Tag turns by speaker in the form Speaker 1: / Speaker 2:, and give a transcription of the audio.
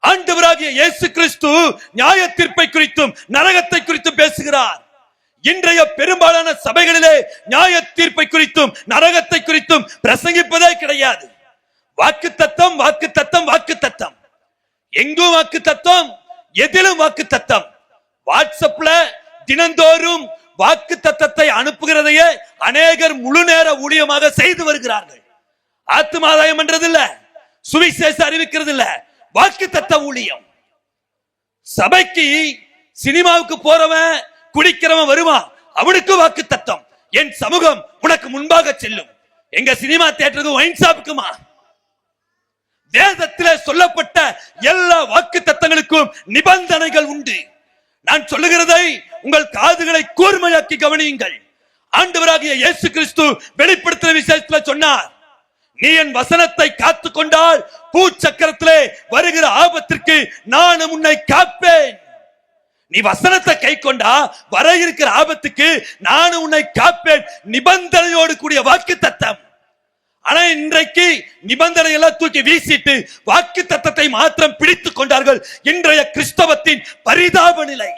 Speaker 1: ஆண்டவராகிய இயேசு கிறிஸ்து நியாய தீர்ப்பை குறித்தும் நரகத்தை குறித்தும் பேசுகிறார். இன்றைய பெரும்பாலான சபைகளிலே நியாய தீர்ப்பை குறித்தும் நரகத்தை குறித்தும் பிரசங்கிப்பதே கிடையாது. வாக்கு தத்தம், வாக்கு தத்தம், வாக்கு தத்தம், எங்கும் வாக்கு தத்தம், எதிலும் வாக்கு தத்தம். வாட்ஸ்அப்ல தினந்தோறும் வாக்கு தத்தத்தை அனுப்புகிறதையே அநேகர் முழு நேர ஊழியமாக செய்து வருகிறார்கள். ஆத்துமாதாயம் என்றதில்ல, சுவிசேஷ அறிவிக்கிறது இல்ல, வாக்கு தத்த ஊழியம். சபைக்கு சினிமாவுக்கு போறவன் குடிக்கிறவன் வருவான், அவனுக்கு வாக்கு தத்தம். என் சமூகம் உனக்கு முன்பாக செல்லும். எங்க சினிமா தியேட்டருக்கு ஒயின் ஷாப்புக்குமா? வேதத்திலே சொல்லப்பட்ட எல்லா வாக்கு தத்தங்களுக்கும் நிபந்தனைகள் உண்டு. நான் சொல்லுகிறதை உங்கள் காதுகளை கூர்மையாக்கி கவனியுங்கள். ஆண்டவராகிய இயேசு கிறிஸ்து வெளிப்படுத்தின விசேஷத்தில் சொன்னார், நீ என் வசனத்தை காத்து கொண்டால் பூச்சக்கரத்திலே வருகிற ஆபத்திற்கு நான் உன்னை காப்பேன். நீ வசனத்தை கை கொண்டா வர இருக்கிற ஆபத்துக்கு நான் உன்னை காப்பேன். நிபந்தனையோடு கூடிய வாக்கு தத்தம். ஆனா இன்றைக்கு நிபந்தனை எல்லாம் தூக்கி வீசிட்டு வாக்கு தத்தத்தை மாத்திரம் பிடித்துக் கொண்டார்கள். இன்றைய கிறிஸ்தவத்தின் பரிதாப நிலை.